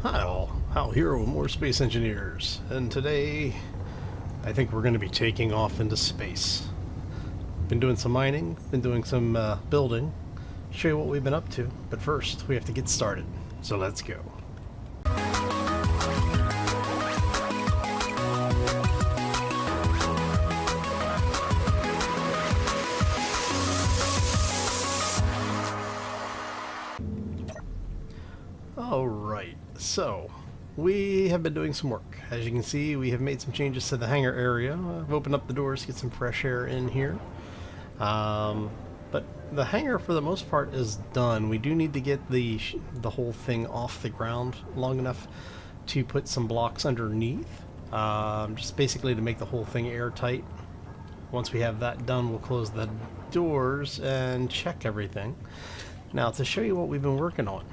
Hi all, Hal here with more Space Engineers, and today I think we're going to be taking off into space. Been doing some mining, been doing some building, show you what we've been up to, but first we have to get started, so let's go. Alright, so we have been doing some work. As you can see, we have made some changes to the hangar area. I've opened up the doors to get some fresh air in here. But the hangar, for the most part, is done. We do need to get the whole thing off the ground long enough to put some blocks underneath, just basically to make the whole thing airtight. Once we have that done, we'll close the doors and check everything. Now, to show you what we've been working on,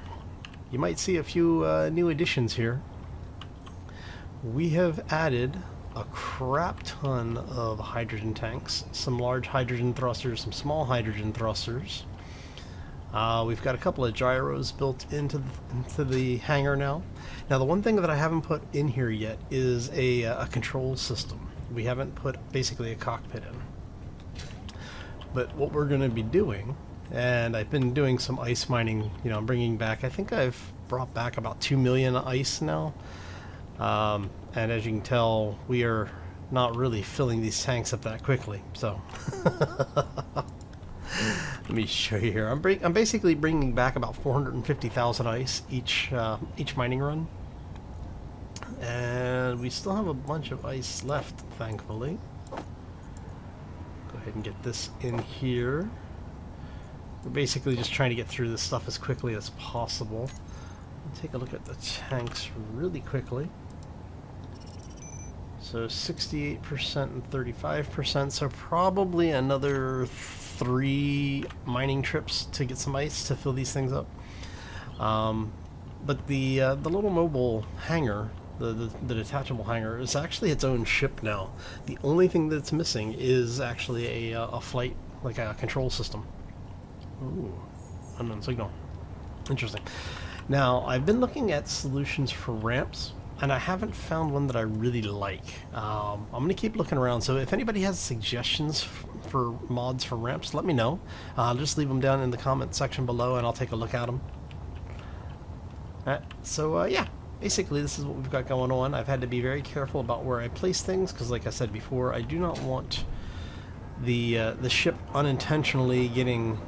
you might see a few new additions here. We have added a crap ton of hydrogen tanks, some large hydrogen thrusters, some small hydrogen thrusters. We've got a couple of gyros built into the hangar now. Now, the one thing that I haven't put in here yet is a control system. We haven't put basically a cockpit in. But what we're going to be doing, and I've been doing some ice mining, I'm bringing back, I think I've brought back about 2 million ice now. And as you can tell, we are not really filling these tanks up that quickly, so let me show you here. I'm basically bringing back about 450,000 ice each mining run, and we still have a bunch of ice left, thankfully. Go ahead and get this in here. We're basically just trying to get through this stuff as quickly as possible. Take a look at the tanks really quickly. So 68% and 35%, so probably another 3 mining trips to get some ice to fill these things up. But the little mobile hangar, the detachable hangar, is actually its own ship now. The only thing that's missing is actually a flight, like a control system. Ooh, unknown signal. Interesting. Now, I've been looking at solutions for ramps, and I haven't found one that I really like. I'm going to keep looking around, so if anybody has suggestions for mods for ramps, let me know. Just leave them down in the comment section below, and I'll take a look at them. Alright, so yeah, basically this is what we've got going on. I've had to be very careful about where I place things, because like I said before, I do not want the ship unintentionally getting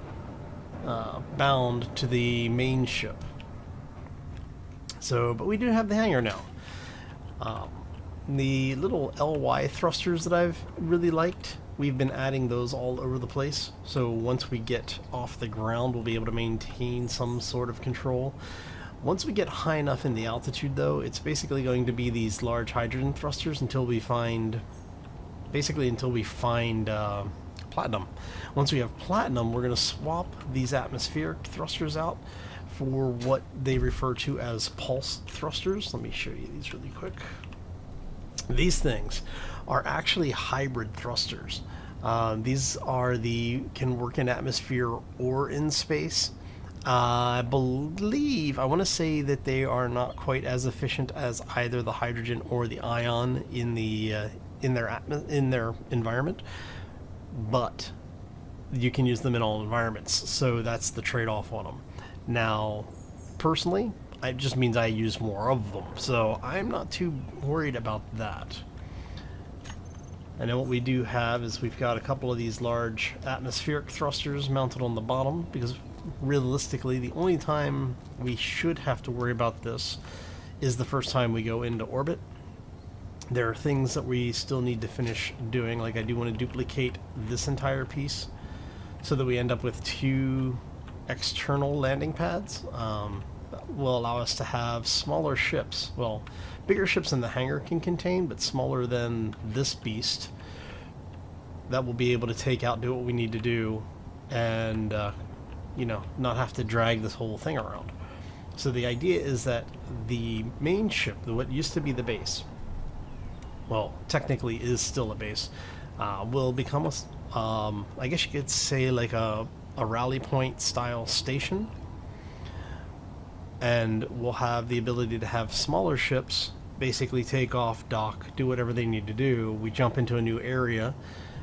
bound to the main ship. So, but we do have the hangar now. The little LY thrusters that I've really liked, we've been adding those all over the place. So once we get off the ground, we'll be able to maintain some sort of control. Once we get high enough in the altitude, though, it's basically going to be these large hydrogen thrusters until we find, platinum. Once we have platinum, we're going to swap these atmospheric thrusters out for what they refer to as pulse thrusters. Let me show you these really quick. These things are actually hybrid thrusters. These are can work in atmosphere or in space. I want to say that they are not quite as efficient as either the hydrogen or the ion in their environment, but you can use them in all environments. So that's the trade-off on them. Now, personally, it just means I use more of them, so I'm not too worried about that. And then what we do have is we've got a couple of these large atmospheric thrusters mounted on the bottom, because realistically the only time we should have to worry about this is the first time we go into orbit. There are things that we still need to finish doing, like I do want to duplicate this entire piece so that we end up with 2 external landing pads. Will allow us to have smaller ships, well, bigger ships than the hangar can contain, but smaller than this beast, that will be able to take out, do what we need to do, and not have to drag this whole thing around. So the idea is that the main ship, what used to be the base, well, technically is still a base, will become I guess you could say like a rally point style station. and we'll have the ability to have smaller ships basically take off, dock, do whatever they need to do. We jump into a new area,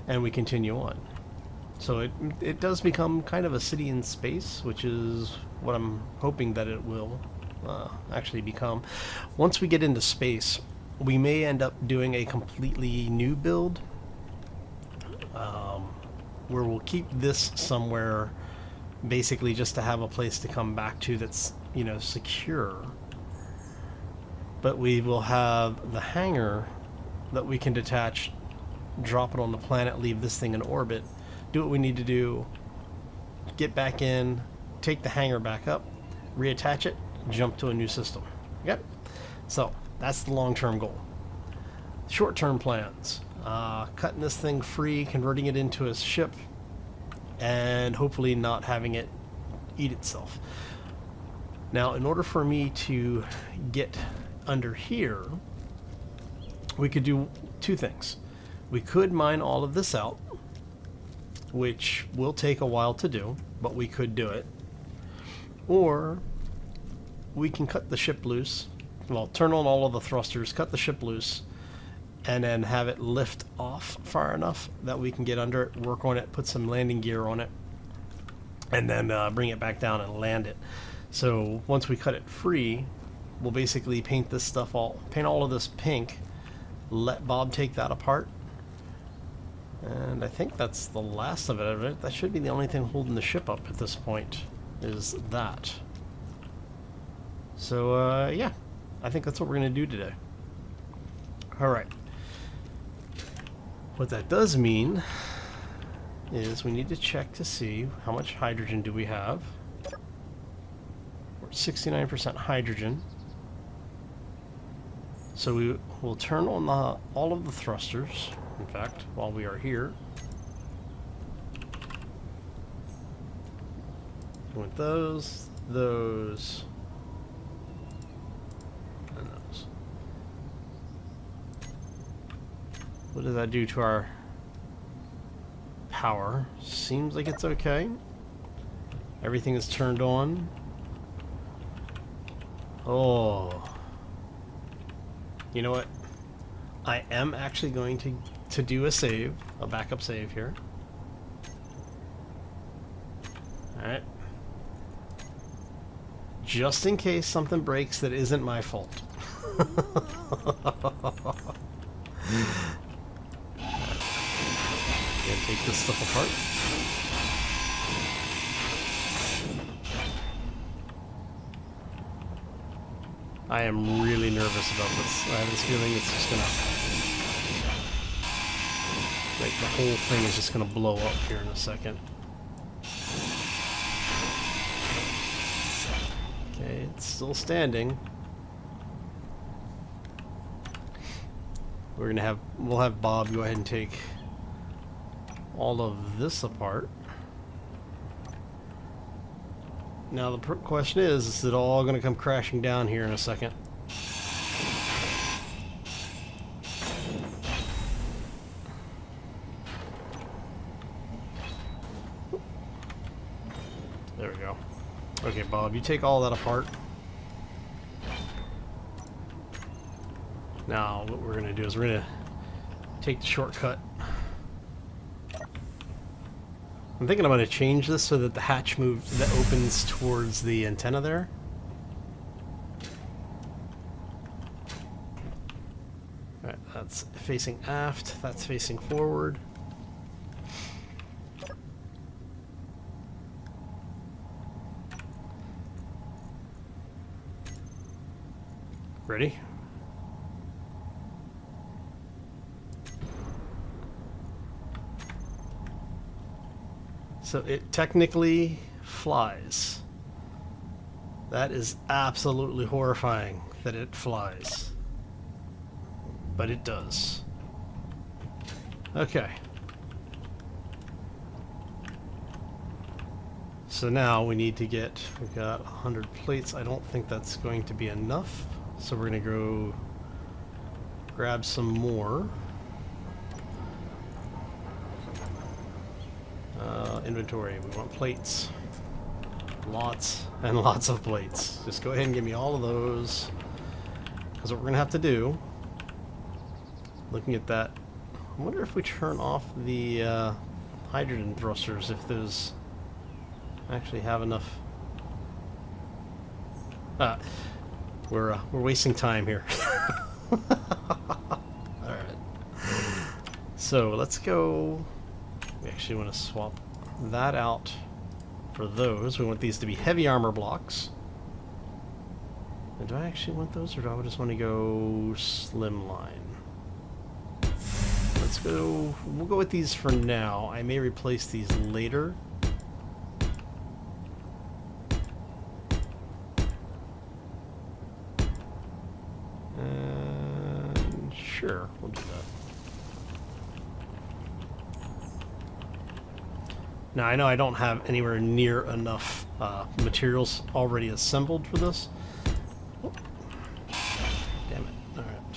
and we continue on. So it does become kind of a city in space, which is what I'm hoping that it will actually become. Once we get into space, we may end up doing a completely new build, where we'll keep this somewhere basically just to have a place to come back to that's, you know, secure. But we will have the hangar that we can detach, drop it on the planet, leave this thing in orbit, do what we need to do, get back in, take the hangar back up, reattach it, jump to a new system. Okay? So that's the long-term goal. Short-term plans. Cutting this thing free, converting it into a ship, and hopefully not having it eat itself. Now, in order for me to get under here, we could do two things. We could mine all of this out, which will take a while to do, but we could do it. Or we can cut the ship loose, well, turn on all of the thrusters, cut the ship loose, and then have it lift off far enough that we can get under it, work on it, put some landing gear on it, and then bring it back down and land it. So once we cut it free, we'll basically paint all of this pink, let Bob take that apart, and I think that's the last of it, right? That should be the only thing holding the ship up at this point, is that. So yeah, I think that's what we're going to do today. Alright. What that does mean is we need to check to see how much hydrogen do we have. We're at 69% hydrogen. So we will turn on all of the thrusters, in fact, while we are here. We want those, and those. What does that do to our power? Seems like it's okay. Everything is turned on. Oh. You know what? I am actually going to do a backup save here. Alright. Just in case something breaks that isn't my fault. Take this stuff apart. I am really nervous about this. I have this feeling it's just gonna, like, the whole thing is just gonna blow up here in a second. Okay, it's still standing. We'll have Bob go ahead and take all of this apart. Now the question is it all going to come crashing down here in a second? There we go. Okay, Bob, you take all that apart. Now what we're going to do is we're going to take the shortcut. I'm thinking I'm going to change this so that the hatch that opens towards the antenna there. Alright, that's facing aft, that's facing forward. Ready? So it technically flies. That is absolutely horrifying that it flies. But it does. Okay. So now we need to we've got 100 plates. I don't think that's going to be enough. So we're going to go grab some more. Inventory, we want plates. Lots and lots of plates. Just go ahead and give me all of those. Because what we're going to have to do, looking at that, I wonder if we turn off the hydrogen thrusters, if those actually have enough. We're wasting time here. Alright. So let's go. We actually want to swap that out for those. We want these to be heavy armor blocks. And do I actually want those, or do I just want to go slimline? Let's go. We'll go with these for now. I may replace these later. Sure, we'll do that. Now, I know I don't have anywhere near enough materials already assembled for this. Oh. Damn it. Alright.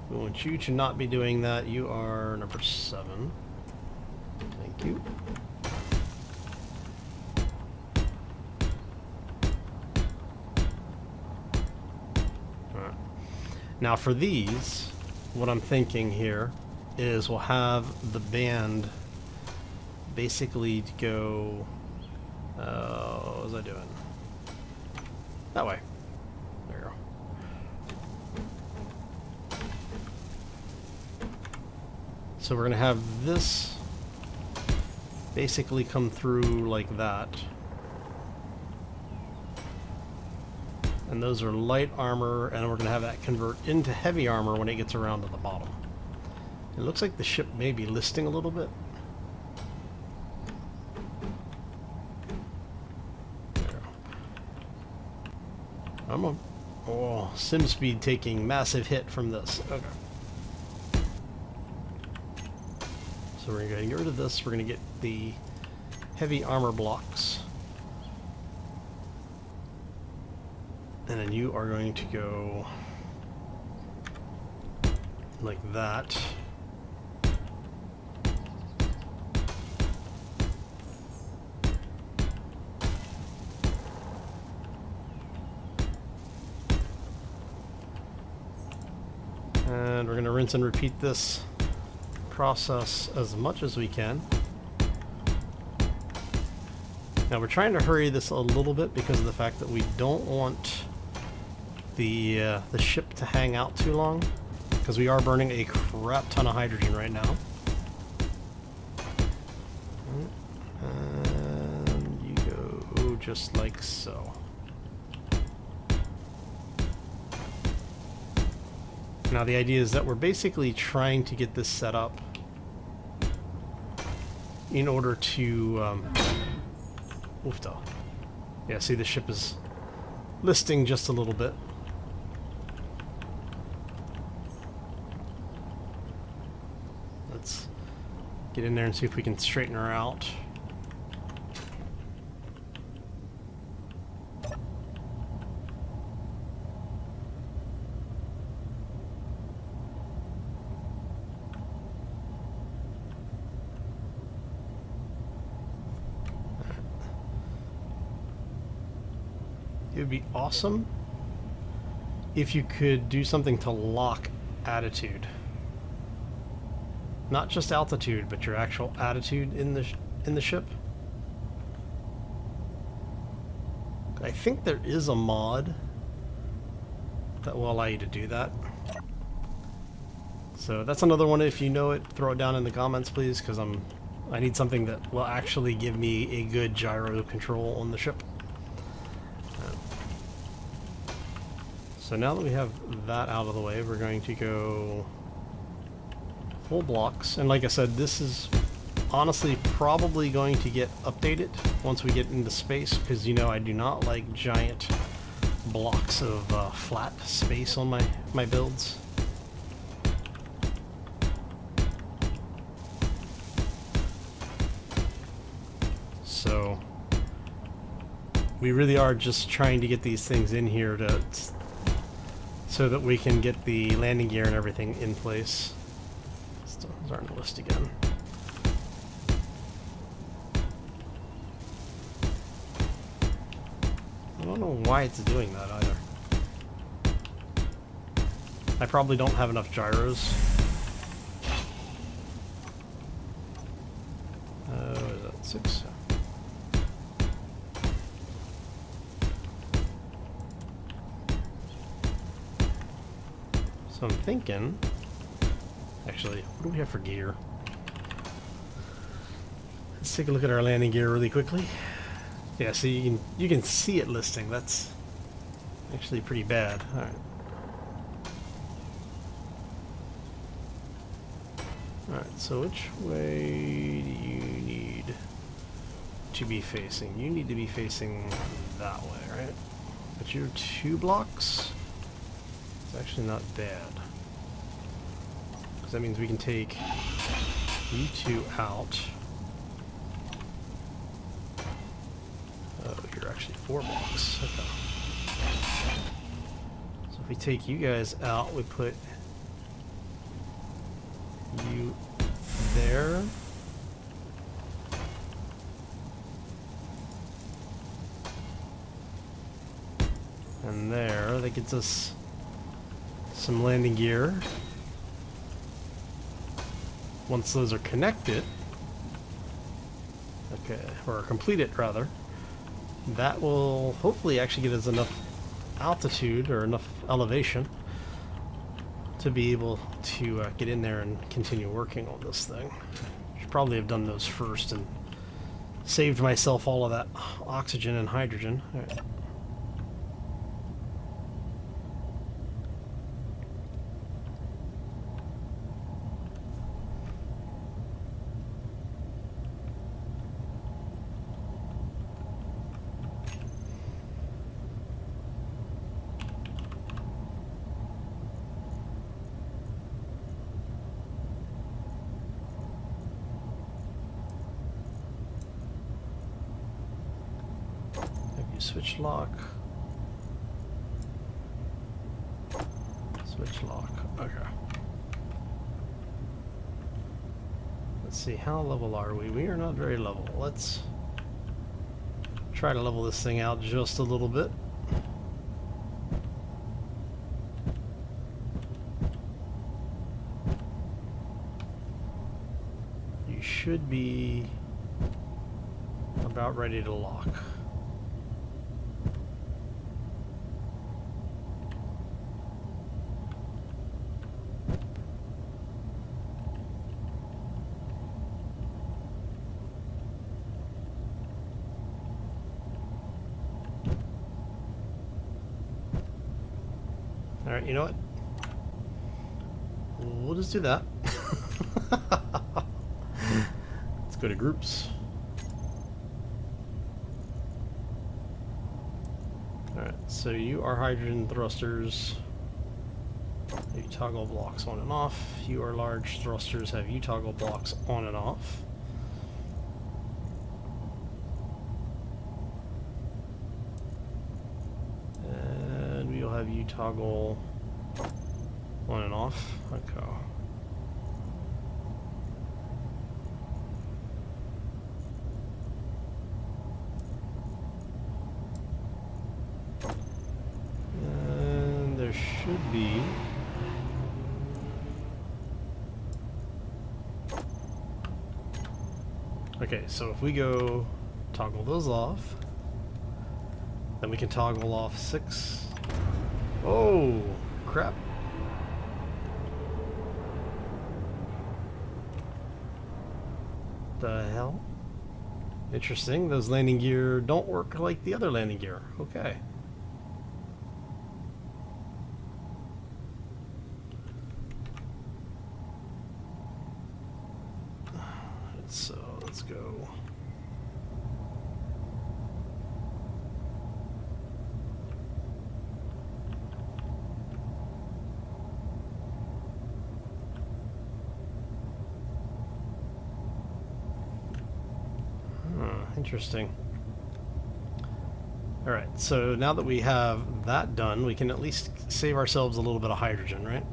We want you to not be doing that. You are number 7. Thank you. Alright. Now, for these, what I'm thinking here is we'll have the band basically to go, what was I doing? That way. There you go. So we're going to have this basically come through like that. And those are light armor, and we're going to have that convert into heavy armor when it gets around to the bottom. It looks like the ship may be listing a little bit. I'm on. Oh, sim speed taking massive hit from this. Okay. So we're going to get rid of this. We're going to get the heavy armor blocks. And then you are going to go like that. And we're going to rinse and repeat this process as much as we can. Now we're trying to hurry this a little bit because of the fact that we don't want the ship to hang out too long, because we are burning a crap ton of hydrogen right now. And you go just like so. Now the idea is that we're basically trying to get this set up in order to oofta. Yeah, see, the ship is listing just a little bit. Let's get in there and see if we can straighten her out. It would be awesome if you could do something to lock attitude. Not just altitude, but your actual attitude in the ship. I think there is a mod that will allow you to do that. So that's another one. If you know it, throw it down in the comments, please, because I need something that will actually give me a good gyro control on the ship. So now that we have that out of the way, we're going to go full blocks. And like I said, this is honestly probably going to get updated once we get into space, because you know I do not like giant blocks of flat space on my builds. So we really are just trying to get these things in here so that we can get the landing gear and everything in place. Still starting to list again. don't know why it's doing that either. I probably don't have enough gyros. What is that? 6? So I'm thinking... Actually, what do we have for gear? Let's take a look at our landing gear really quickly. Yeah, so you can see it listing. That's actually pretty bad. All right. Alright, so which way do you need to be facing? You need to be facing that way, right? But you're 2 blocks? It's actually not bad. Because that means we can take you 2 out. Oh, you're actually 4 blocks. Okay. So if we take you guys out, we put you there. And there. That gets us some landing gear. Once those are connected, okay, or completed rather, that will hopefully actually get us enough altitude or enough elevation to be able to get in there and continue working on this thing. Should probably have done those first and saved myself all of that oxygen and hydrogen. All right. Switch lock. Switch lock. Okay. Let's see, how level are we? We are not very level. Let's try to level this thing out just a little bit. You should be about ready to lock. Alright, you know what? We'll just do that. Let's go to groups. Alright, so you are hydrogen thrusters. You toggle blocks on and off. You are large thrusters, have you toggle blocks on and off. Have you toggle on and off. Okay. And there should be okay, so if we go toggle those off, then we can toggle off 6. Oh, crap. The hell? Interesting. Those landing gear don't work like the other landing gear. Okay. So, let's go. Interesting. Alright, so now that we have that done, we can at least save ourselves a little bit of hydrogen, right?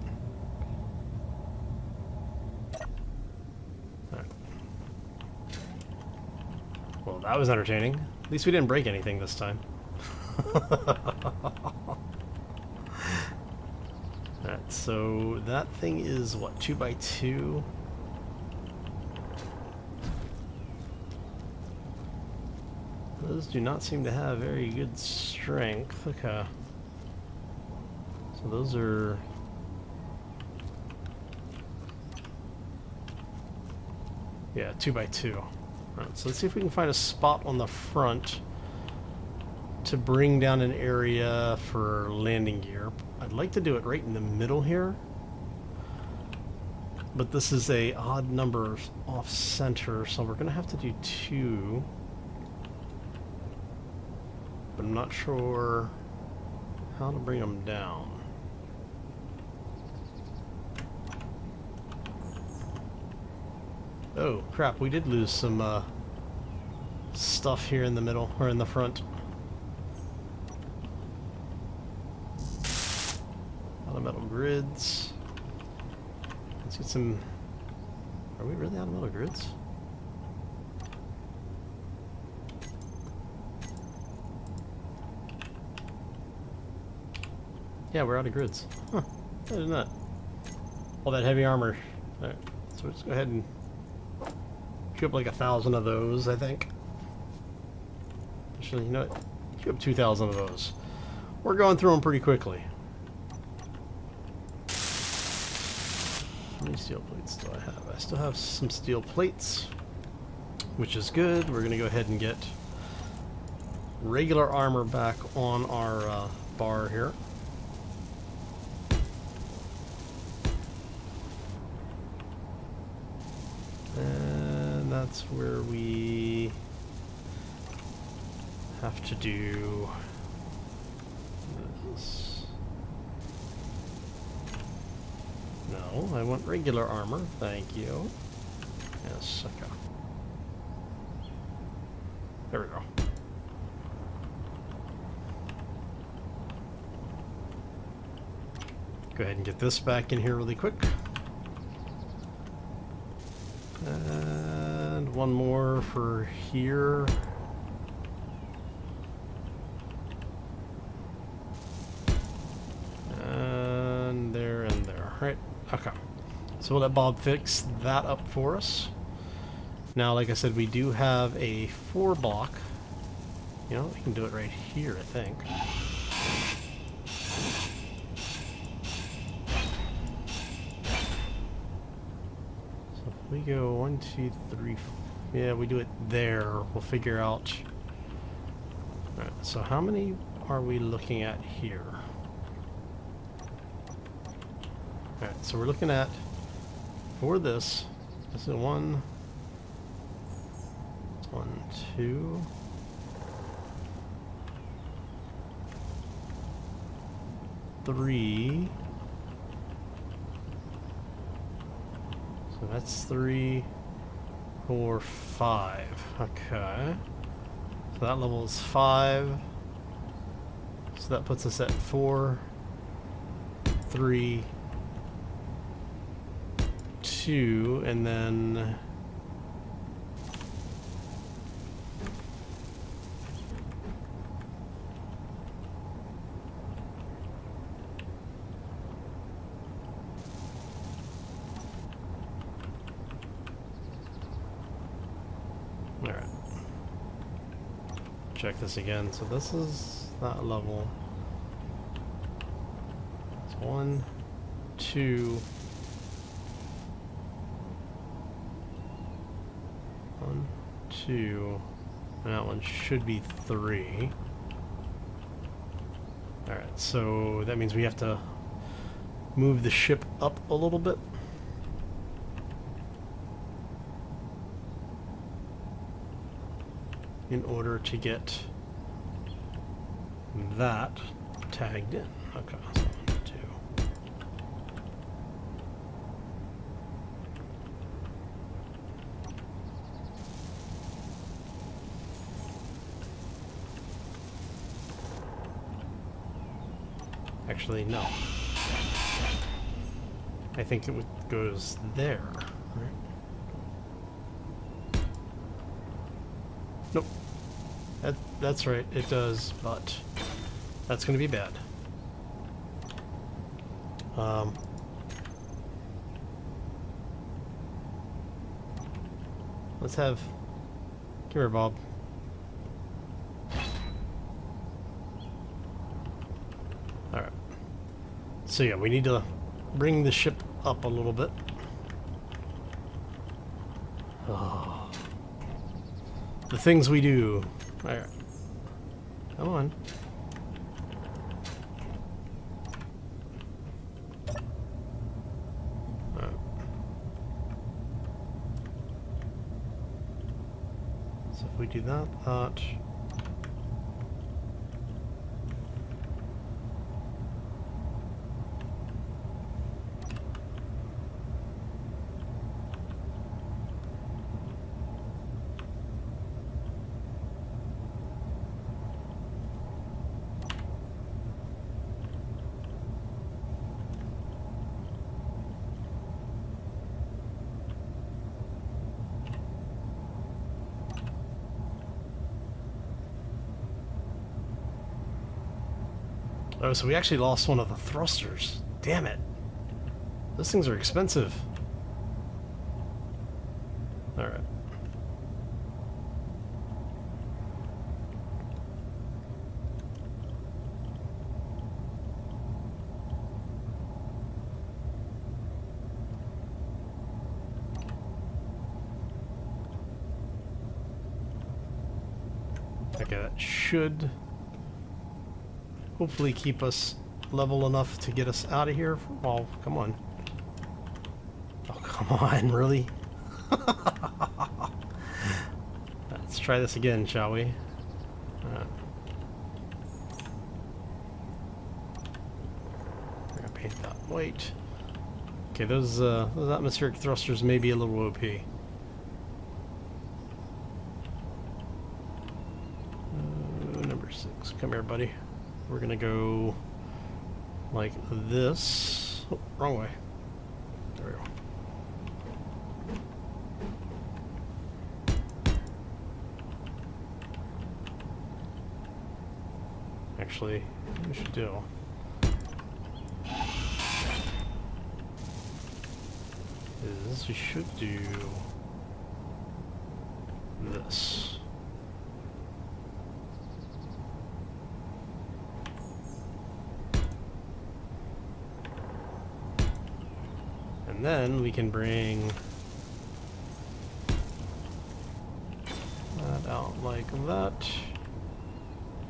Alright. Well, that was entertaining. At least we didn't break anything this time. Alright, so that thing is what, 2x2? Those do not seem to have very good strength. Okay. So those are... yeah, 2x2. Alright, so let's see if we can find a spot on the front to bring down an area for landing gear. I'd like to do it right in the middle here. But this is a odd number off center, so we're going to have to do 2. But I'm not sure how to bring them down. Oh, crap, we did lose some stuff here in the middle, or in the front. A lot of metal grids. Let's get some... are we really out of metal grids? Yeah, we're out of grids. Huh. Imagine that. All that heavy armor. Alright, so let's go ahead and queue up like 1,000 of those, I think. Actually, you know what? Queue up 2,000 of those. We're going through them pretty quickly. How many steel plates do I have? I still have some steel plates, which is good. We're going to go ahead and get regular armor back on our bar here. And that's where we have to do this. No, I want regular armor. Thank you. Yes, okay. There we go. Go ahead and get this back in here really quick. And one more for here. And there and there. Right. Okay. So we'll let Bob fix that up for us. Now, like I said, we do have a 4 block. You know, we can do it right here, I think. We go 1, 2, 3. Yeah, we do it there. We'll figure out. Alright, so how many are we looking at here? Alright, so we're looking at, for this is 1, 2. Three. So that's 3, 4, 5. Okay. So that level is 5. So that puts us at 4, 3, 2, and then alright. Check this again. So this is that level. It's 1, 2. 1, 2. And that one should be 3. Alright, so that means we have to move the ship up a little bit. In order to get that tagged in. Okay, so 1, 2. Actually, no. I think it goes there, right? Nope. That's right, it does, but That's going to be bad. Let's have... Come here, Bob. Alright. So yeah, we need to bring the ship up a little bit. Oh. The things we do. Alright. Come on. Alright. So if we do that. Oh, so we actually lost one of the thrusters. Damn it. Those things are expensive. Alright. Okay, that should hopefully keep us level enough to get us out of here. Oh, come on. Oh, come on, really? Let's try this again, shall we? We're gonna paint that white. Okay, those atmospheric thrusters may be a little OP. Number 6. Come here, buddy. We're gonna go like this. Oh, wrong way. There we go. Actually, what we should do is we should do this. And then we can bring that out like that.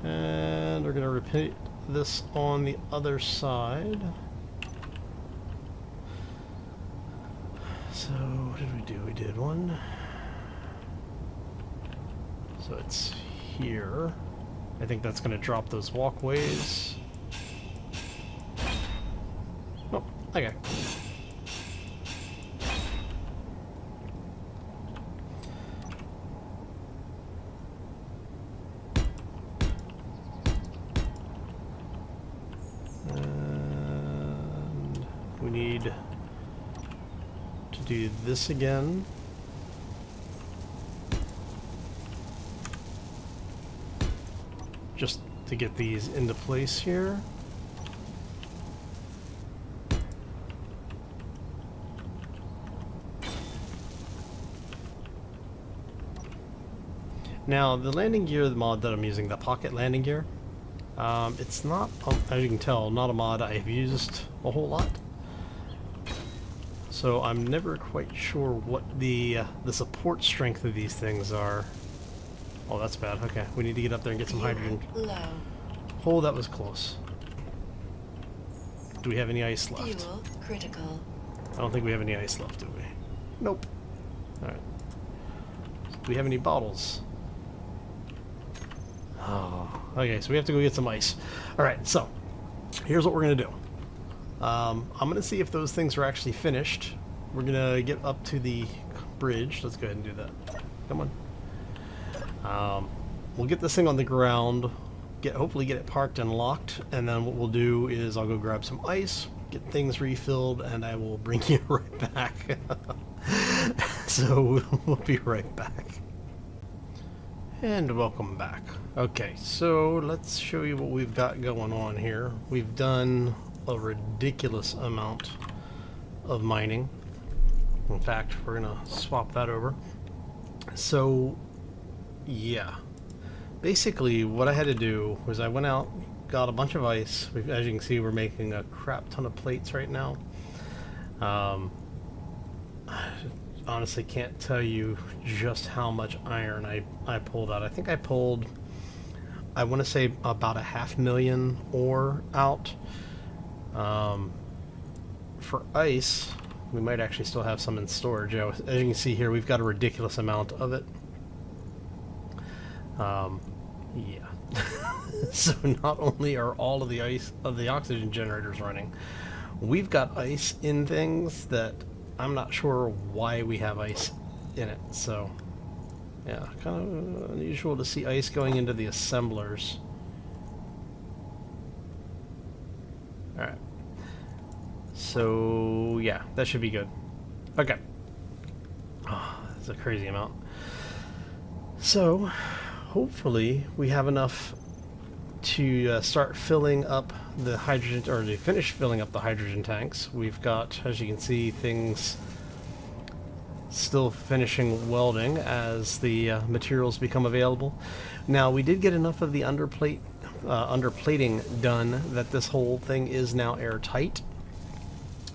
And we're going to repeat this on the other side. So, what did we do? We did one. So it's here. I think that's going to drop those walkways. Oh, okay. We need to do this again. Just to get these into place here. Now, the landing gear mod that I'm using, the pocket landing gear, it's not, as you can tell, not a mod I've used a whole lot. So I'm never quite sure what the support strength of these things are. Oh, that's bad. Okay, we need to get up there and get some hydrogen. Oh, that was close. Do we have any ice left? Fuel critical. I don't think we have any ice left, do we? Nope. Alright. Do we have any bottles? Oh, okay, so we have to go get some ice. Alright, so here's what we're going to do. I'm going to see if those things are actually finished. We're going to get up to the bridge. Let's go ahead and do that. Come on. We'll get this thing on the ground, hopefully get it parked and locked, and then what we'll do is I'll go grab some ice, get things refilled, and I will bring you right back. So we'll be right back. And welcome back. Okay, so let's show you what we've got going on here. We've done a ridiculous amount of mining. In fact, we're gonna swap that over. So, yeah. Basically, what I had to do was I went out, got a bunch of ice. As you can see, we're making a crap ton of plates right now. I honestly can't tell you just how much iron I pulled out. I think I pulled, I want to say about 500,000 ore out. For ice, we might actually still have some in storage. As you can see here, we've got a ridiculous amount of it. Yeah. So not only are all of the ice of the oxygen generators running, we've got ice in things that I'm not sure why we have ice in it. So yeah, kind of unusual to see ice going into the assemblers. Alright. So yeah, that should be good. Okay. Oh, that's a crazy amount. So hopefully we have enough to start filling up the hydrogen, or to finish filling up the hydrogen tanks. We've got, as you can see, things still finishing welding as the materials become available. Now, we did get enough of the underplating done that this whole thing is now airtight.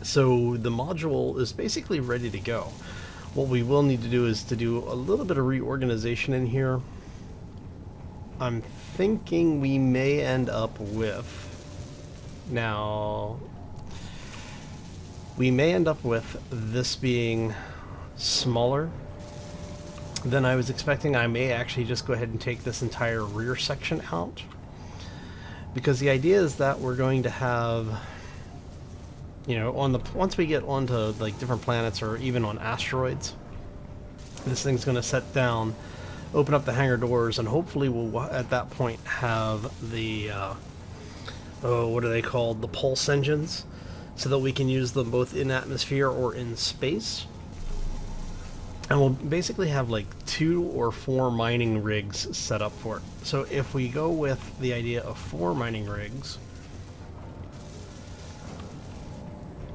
So the module is basically ready to go. What we will need to do is to do a little bit of reorganization in here. I'm thinking we may end up with, now, we may end up with this being smaller than I was expecting. I may actually just go ahead and take this entire rear section out, because the idea is that we're going to have, you know, once we get onto like different planets or even on asteroids, this thing's going to set down, open up the hangar doors, and hopefully we'll at that point have the what are they called, the pulse engines, so that we can use them both in atmosphere or in space. And we'll basically have like 2 or 4 mining rigs set up for it. So if we go with the idea of 4 mining rigs,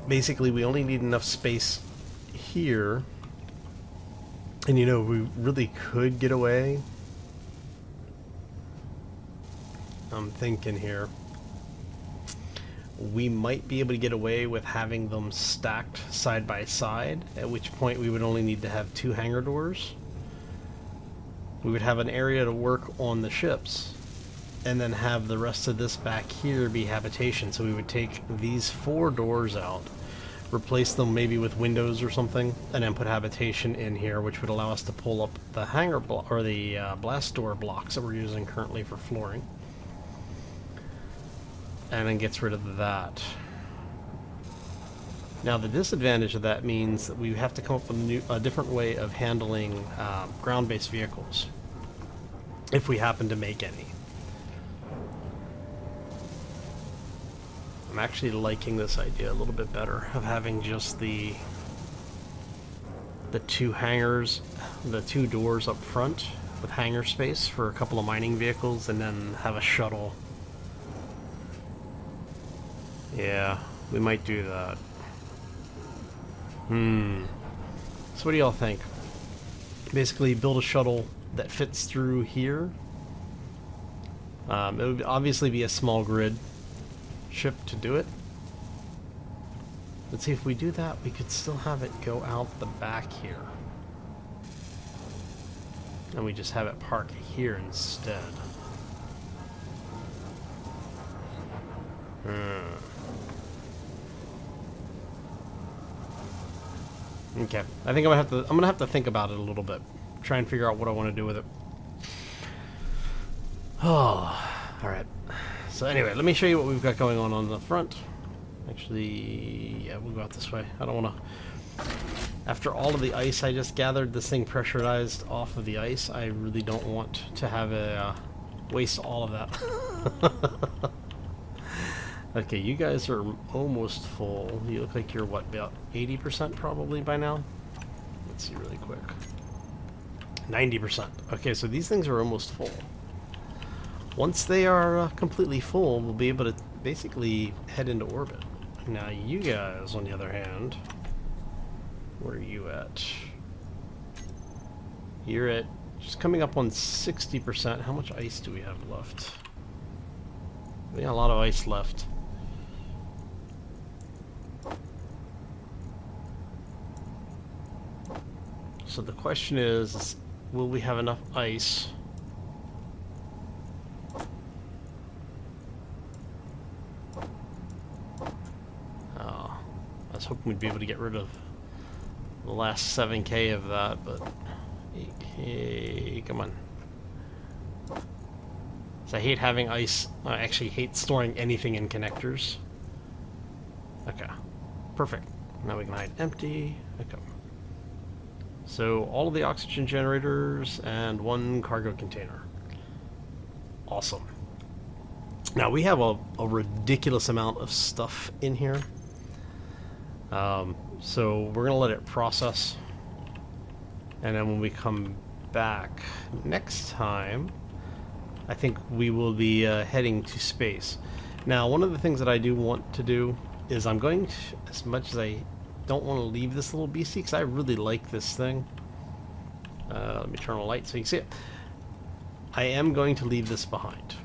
basically we only need enough space here. And you know, we really could get away. I'm thinking here, we might be able to get away with having them stacked side by side, at which point we would only need to have 2 hangar doors. We would have an area to work on the ships, and then have the rest of this back here be habitation. So we would take these 4 doors out, replace them maybe with windows or something, and then put habitation in here, which would allow us to pull up the hangar block, or the blast door blocks that we're using currently for flooring, and then gets rid of that. Now the disadvantage of that means that we have to come up with a different way of handling ground-based vehicles, if we happen to make any. I'm actually liking this idea a little bit better, of having just the 2 hangars, the 2 doors up front with hangar space for a couple of mining vehicles, and then have a shuttle. Yeah, we might do that. So what do y'all think? Basically build a shuttle that fits through here. It would obviously be a small grid ship to do it. Let's see, if we do that, we could still have it go out the back here, and we just have it park here instead. Okay, I think I'm gonna have to think about it a little bit, try and figure out what I want to do with it. Oh, all right. So anyway, let me show you what we've got going on the front. Actually, yeah, we'll go out this way. I don't want to... After all of the ice I just gathered, this thing pressurized off of the ice, I really don't want to have a waste all of that. Okay, you guys are almost full. You look like you're, what, about 80% probably by now? Let's see really quick. 90%. Okay, so these things are almost full. Once they are completely full, we'll be able to basically head into orbit. Now you guys, on the other hand, where are you at? You're at just coming up on 60%. How much ice do we have left? We got a lot of ice left. So the question is, will we have enough ice? Oh, I was hoping we'd be able to get rid of the last 7K of that, but hey, come on. So I hate having ice. I actually hate storing anything in connectors. Okay, perfect. Now we can hide empty. Okay. So all of the oxygen generators and one cargo container. Awesome. Now we have a ridiculous amount of stuff in here. So we're gonna let it process. And then when we come back next time, I think we will be heading to space. Now, one of the things that I do want to do is I'm going to, as much as I don't want to leave this little beastie, because I really like this thing. Let me turn on the light so you can see it. I am going to leave this behind.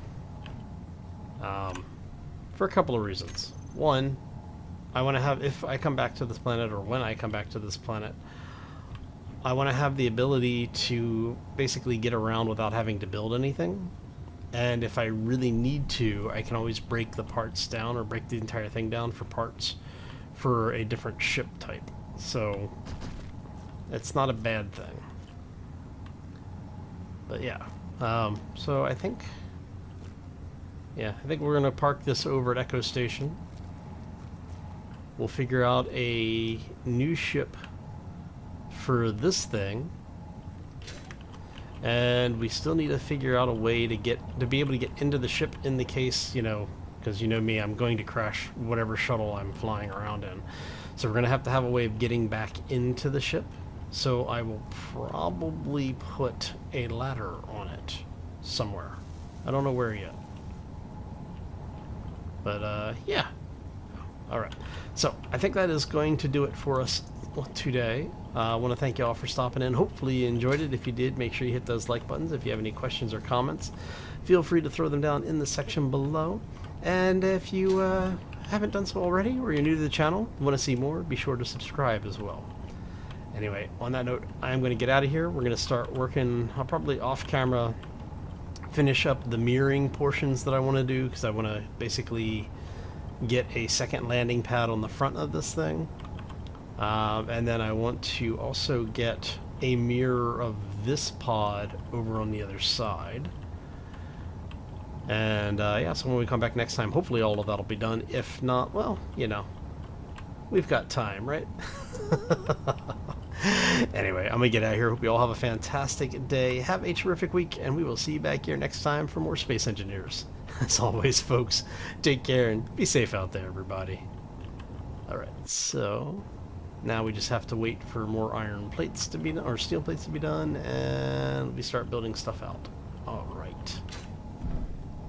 For a couple of reasons. One, I want to have, if I come back to this planet, or when I come back to this planet, I want to have the ability to basically get around without having to build anything. And if I really need to, I can always break the parts down or break the entire thing down for parts for a different ship type. So it's not a bad thing. But yeah, so I think we're going to park this over at Echo Station. We'll figure out a new ship for this thing, and we still need to figure out a way to be able to get into the ship in the case, you know, because you know me, I'm going to crash whatever shuttle I'm flying around in. So we're going to have a way of getting back into the ship. So I will probably put a ladder on it somewhere. I don't know where yet. But yeah. Alright. So I think that is going to do it for us today. I want to thank you all for stopping in. Hopefully you enjoyed it. If you did, make sure you hit those like buttons. If you have any questions or comments, feel free to throw them down in the section below. And if you haven't done so already, or you're new to the channel, want to see more, be sure to subscribe as well. Anyway, on that note, I'm going to get out of here. We're going to start working, I'll probably off camera finish up the mirroring portions that I want to do, because I want to basically get a second landing pad on the front of this thing. And then I want to also get a mirror of this pod over on the other side. And yeah, so when we come back next time, hopefully all of that'll be done. If not, well, you know, we've got time, right? Anyway, I'm gonna get out of here. Hope you all have a fantastic day. Have a terrific week, and we will see you back here next time for more Space Engineers. As always, folks, take care and be safe out there, everybody. Alright, so now we just have to wait for more iron plates to be done, or steel plates to be done, and we start building stuff out.